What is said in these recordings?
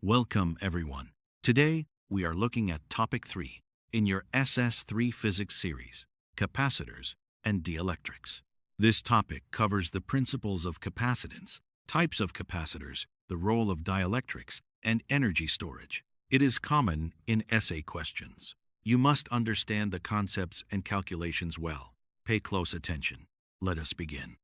Welcome, everyone. Today, we are looking at Topic 3 in your SS3 Physics series, Capacitors and Dielectrics. This topic covers the principles of capacitance, types of capacitors, the role of dielectrics, and energy storage. It is common in essay questions. You must understand the concepts and calculations well. Pay close attention. Let us begin.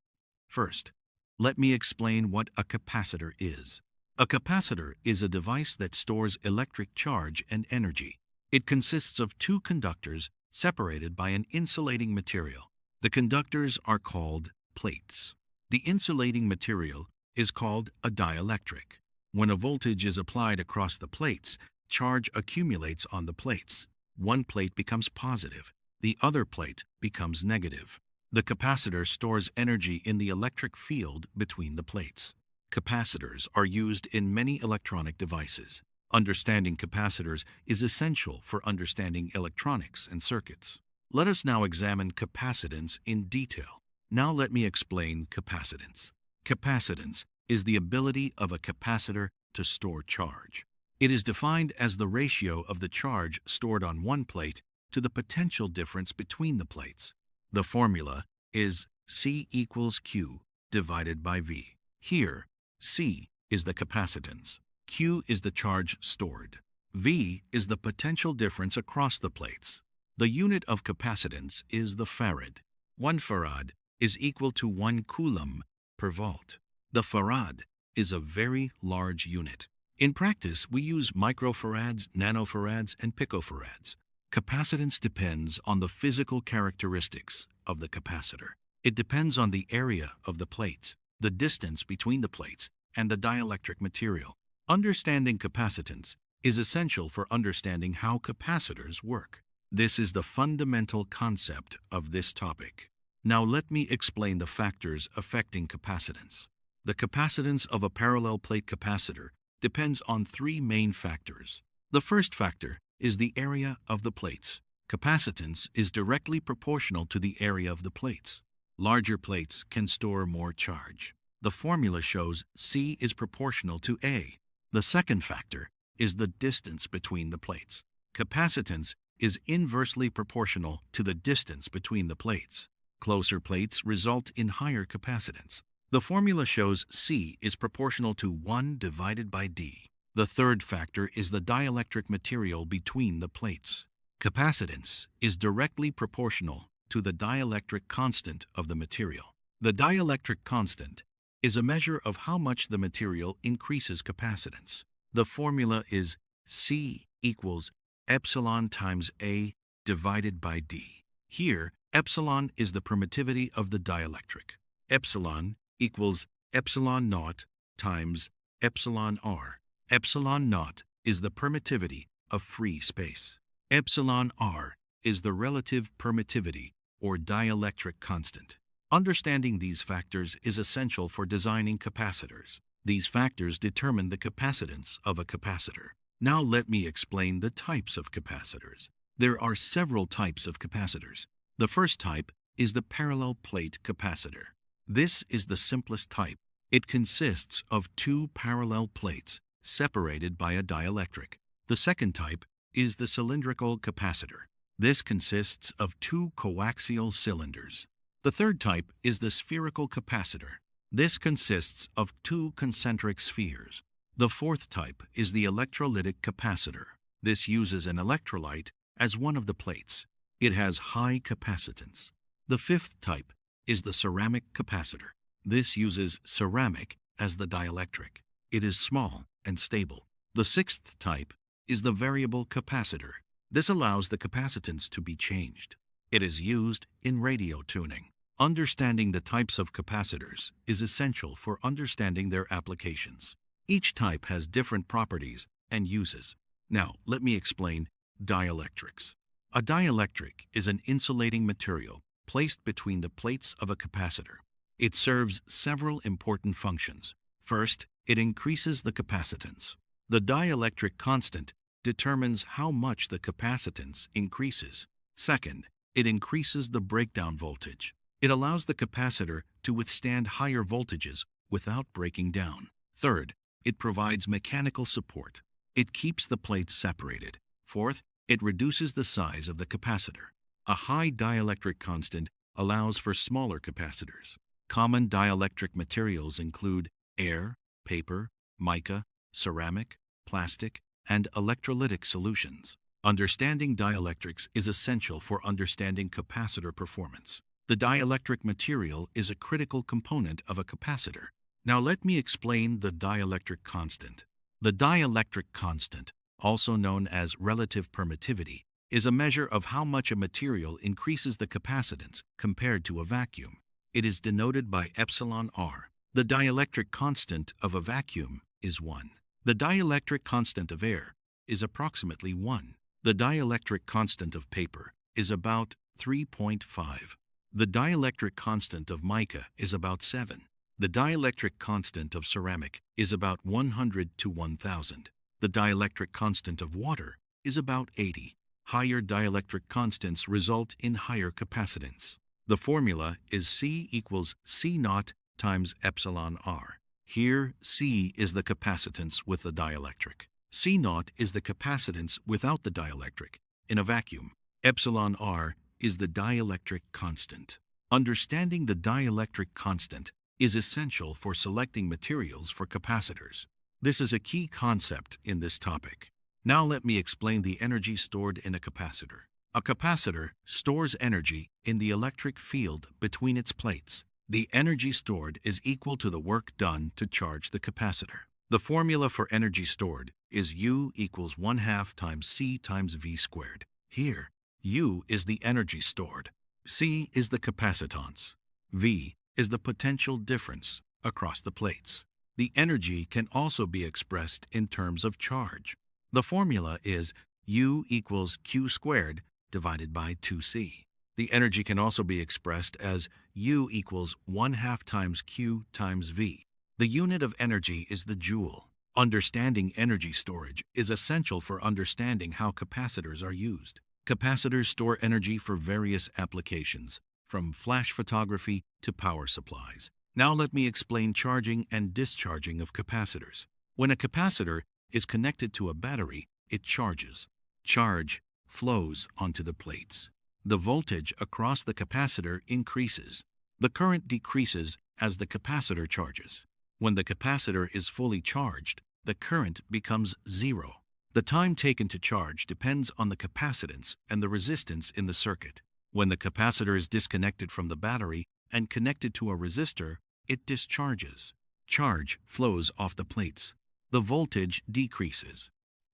First, let me explain what a capacitor is. A capacitor is a device that stores electric charge and energy. It consists of two conductors separated by an insulating material. The conductors are called plates. The insulating material is called a dielectric. When a voltage is applied across the plates, charge accumulates on the plates. One plate becomes positive, the other plate becomes negative. The capacitor stores energy in the electric field between the plates. Capacitors are used in many electronic devices. Understanding capacitors is essential for understanding electronics and circuits. Let us now examine capacitance in detail. Now let me explain capacitance. Capacitance is the ability of a capacitor to store charge. It is defined as the ratio of the charge stored on one plate to the potential difference between the plates. The formula is C equals Q divided by V. Here, C is the capacitance, Q is the charge stored, V is the potential difference across the plates. The unit of capacitance is the farad. 1 farad is equal to 1 coulomb per volt. The farad is a very large unit. In practice, we use microfarads, nanofarads, and picofarads. Capacitance depends on the physical characteristics of the capacitor. It depends on the area of the plates, the distance between the plates, and the dielectric material. Understanding capacitance is essential for understanding how capacitors work. This is the fundamental concept of this topic. Now let me explain the factors affecting capacitance. The capacitance of a parallel plate capacitor depends on three main factors. The first factor is the area of the plates. Capacitance is directly proportional to the area of the plates. Larger plates can store more charge. The formula shows C is proportional to A. The second factor is the distance between the plates. Capacitance is inversely proportional to the distance between the plates. Closer plates result in higher capacitance. The formula shows C is proportional to 1 divided by D. The third factor is the dielectric material between the plates. Capacitance is directly proportional to the dielectric constant of the material. The dielectric constant is a measure of how much the material increases capacitance. The formula is C equals epsilon times A divided by D. Here, epsilon is the permittivity of the dielectric. Epsilon equals epsilon naught times epsilon r. Epsilon naught is the permittivity of free space. Epsilon r is the relative permittivity or dielectric constant. Understanding these factors is essential for designing capacitors. These factors determine the capacitance of a capacitor. Now let me explain the types of capacitors. There are several types of capacitors. The first type is the parallel plate capacitor. This is the simplest type. It consists of two parallel plates separated by a dielectric. The second type is the cylindrical capacitor. This consists of two coaxial cylinders. The third type is the spherical capacitor. This consists of two concentric spheres. The fourth type is the electrolytic capacitor. This uses an electrolyte as one of the plates. It has high capacitance. The fifth type is the ceramic capacitor. This uses ceramic as the dielectric. It is small and stable. The sixth type is the variable capacitor. This allows the capacitance to be changed. It is used in radio tuning. Understanding the types of capacitors is essential for understanding their applications. Each type has different properties and uses. Now, let me explain dielectrics. A dielectric is an insulating material placed between the plates of a capacitor. It serves several important functions. First, it increases the capacitance. The dielectric constant determines how much the capacitance increases. Second, it increases the breakdown voltage. It allows the capacitor to withstand higher voltages without breaking down. Third, it provides mechanical support. It keeps the plates separated. Fourth, it reduces the size of the capacitor. A high dielectric constant allows for smaller capacitors. Common dielectric materials include air, paper, mica, ceramic, plastic, and electrolytic solutions. Understanding dielectrics is essential for understanding capacitor performance. The dielectric material is a critical component of a capacitor. Now let me explain the dielectric constant. The dielectric constant, also known as relative permittivity, is a measure of how much a material increases the capacitance compared to a vacuum. It is denoted by epsilon r. The dielectric constant of a vacuum is 1. The dielectric constant of air is approximately 1. The dielectric constant of paper is about 3.5. The dielectric constant of mica is about 7. The dielectric constant of ceramic is about 100 to 1000. The dielectric constant of water is about 80. Higher dielectric constants result in higher capacitance. The formula is C equals C naught times epsilon r. Here, C is the capacitance with the dielectric. C naught is the capacitance without the dielectric in a vacuum. Epsilon r is the dielectric constant. Understanding the dielectric constant is essential for selecting materials for capacitors. This is a key concept in this topic. Now let me explain the energy stored in a capacitor. A capacitor stores energy in the electric field between its plates. The energy stored is equal to the work done to charge the capacitor. The formula for energy stored is U equals 1/2 times C times V squared. Here, U is the energy stored, C is the capacitance, V is the potential difference across the plates. The energy can also be expressed in terms of charge. The formula is U equals Q squared divided by 2C. The energy can also be expressed as U equals 1/2 times Q times V. The unit of energy is the joule. Understanding energy storage is essential for understanding how capacitors are used. Capacitors store energy for various applications, from flash photography to power supplies. Now let me explain charging and discharging of capacitors. When a capacitor is connected to a battery, it charges. Charge flows onto the plates. The voltage across the capacitor increases. The current decreases as the capacitor charges. When the capacitor is fully charged, the current becomes 0. The time taken to charge depends on the capacitance and the resistance in the circuit. When the capacitor is disconnected from the battery and connected to a resistor, it discharges. Charge flows off the plates. The voltage decreases.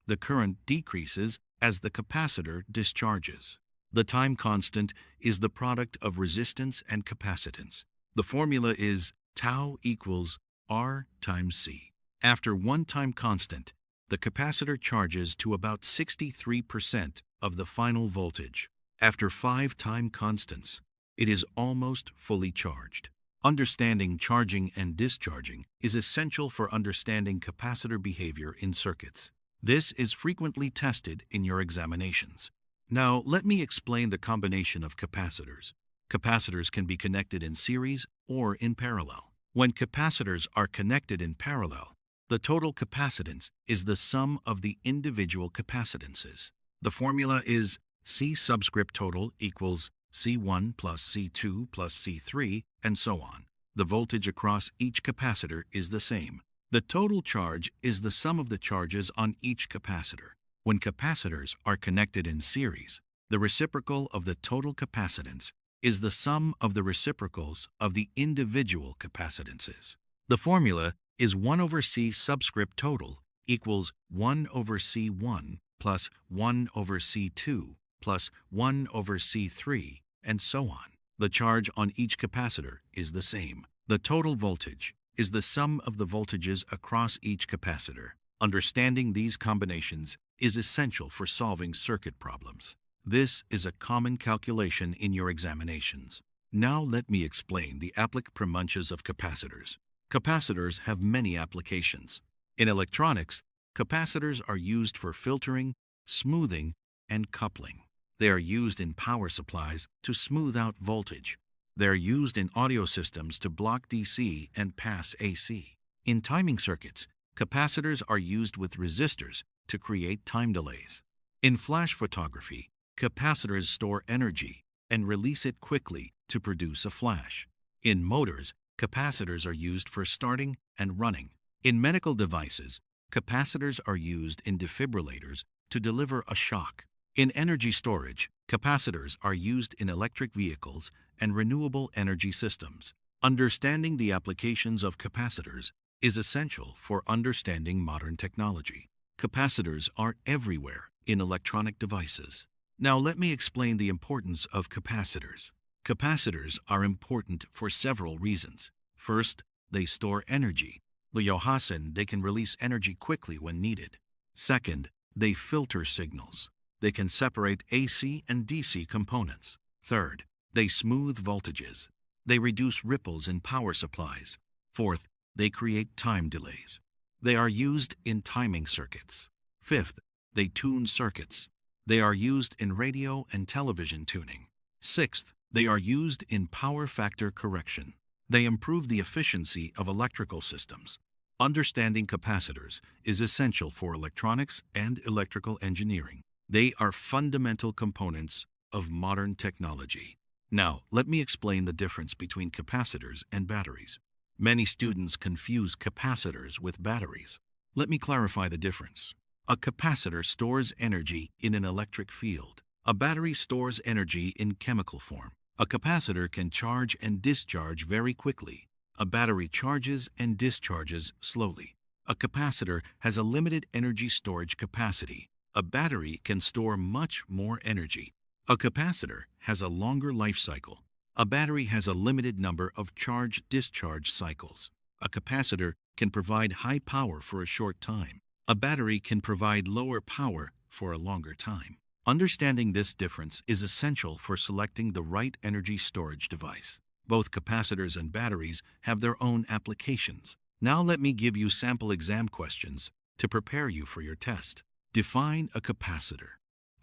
The current decreases as the capacitor discharges. The time constant is the product of resistance and capacitance. The formula is tau equals R times C. After one time constant, the capacitor charges to about 63% of the final voltage. After 5 time constants, it is almost fully charged. Understanding charging and discharging is essential for understanding capacitor behavior in circuits. This is frequently tested in your examinations. Now, let me explain the combination of capacitors. Capacitors can be connected in series or in parallel. When capacitors are connected in parallel, the total capacitance is the sum of the individual capacitances. The formula is C subscript total equals C1 plus C2 plus C3, and so on. The voltage across each capacitor is the same. The total charge is the sum of the charges on each capacitor. When capacitors are connected in series, the reciprocal of the total capacitance is the sum of the reciprocals of the individual capacitances. The formula is 1 over C subscript total equals 1 over C1 plus 1 over C2 plus 1 over C3, and so on. The charge on each capacitor is the same. The total voltage is the sum of the voltages across each capacitor. Understanding these combinations is essential for solving circuit problems. This is a common calculation in your examinations. Now let me explain the applications of capacitors. Capacitors have many applications. In electronics, capacitors are used for filtering, smoothing, and coupling. They are used in power supplies to smooth out voltage. They are used in audio systems to block DC and pass AC. In timing circuits, Capacitors are used with resistors to create time delays. In flash photography, capacitors store energy and release it quickly to produce a flash. In motors, capacitors are used for starting and running. In medical devices, capacitors are used in defibrillators to deliver a shock. In energy storage, capacitors are used in electric vehicles and renewable energy systems. Understanding the applications of capacitors is essential for understanding modern technology. Capacitors are everywhere in electronic devices. Now let me explain the importance of capacitors. Capacitors are important for several reasons. First, they store energy. They can release energy quickly when needed. Second, they filter signals. They can separate AC and DC components. Third, they smooth voltages. They reduce ripples in power supplies. Fourth, they create time delays. They are used in timing circuits. Fifth, they tune circuits. They are used in radio and television tuning. Sixth, they are used in power factor correction. They improve the efficiency of electrical systems. Understanding capacitors is essential for electronics and electrical engineering. They are fundamental components of modern technology. Now, let me explain the difference between capacitors and batteries. Many students confuse capacitors with batteries. Let me clarify the difference. A capacitor stores energy in an electric field. A battery stores energy in chemical form. A capacitor can charge and discharge very quickly. A battery charges and discharges slowly. A capacitor has a limited energy storage capacity. A battery can store much more energy. A capacitor has a longer life cycle. A battery has a limited number of charge-discharge cycles. A capacitor can provide high power for a short time. A battery can provide lower power for a longer time. Understanding this difference is essential for selecting the right energy storage device. Both capacitors and batteries have their own applications. Now let me give you sample exam questions to prepare you for your test. Define a capacitor.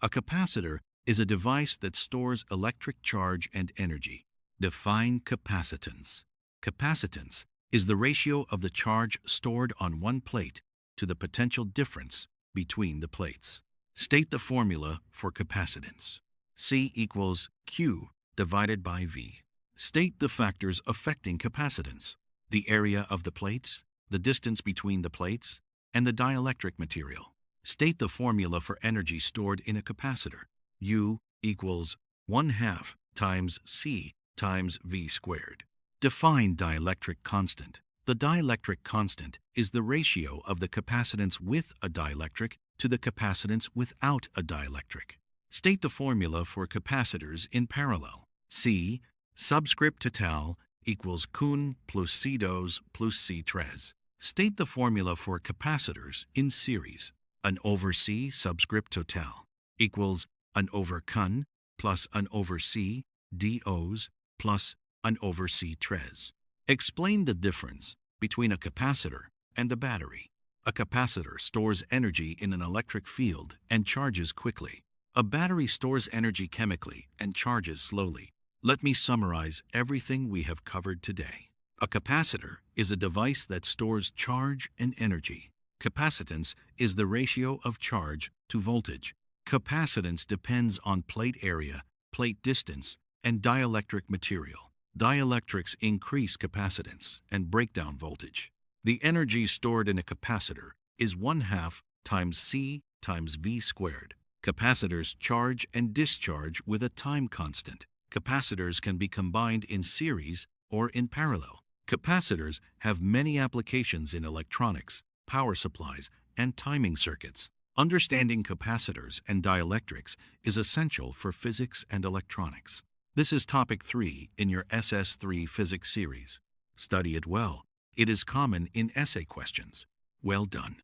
A capacitor is a device that stores electric charge and energy. Define capacitance. Capacitance is the ratio of the charge stored on one plate to the potential difference between the plates. State the formula for capacitance. C equals Q divided by V. State the factors affecting capacitance: the area of the plates, the distance between the plates, and the dielectric material. State the formula for energy stored in a capacitor. U equals 1/2 times C times V squared. Define dielectric constant. The dielectric constant is the ratio of the capacitance with a dielectric to the capacitance without a dielectric. State the formula for capacitors in parallel. C subscript total equals Kun plus C dos plus C tres. State the formula for capacitors in series. An over C subscript total equals an over Kun plus an over C dos plus an over C tres. Explain the difference between a capacitor and a battery. A capacitor stores energy in an electric field and charges quickly. A battery stores energy chemically and charges slowly. Let me summarize everything we have covered today. A capacitor is a device that stores charge and energy. Capacitance is the ratio of charge to voltage. Capacitance depends on plate area, plate distance, and dielectric material. Dielectrics increase capacitance and break down voltage. The energy stored in a capacitor is 1/2 times C times V squared. Capacitors charge and discharge with a time constant. Capacitors can be combined in series or in parallel. Capacitors have many applications in electronics, power supplies, and timing circuits. Understanding capacitors and dielectrics is essential for physics and electronics. This is Topic 3 in your SS3 Physics series. Study it well. It is common in essay questions. Well done.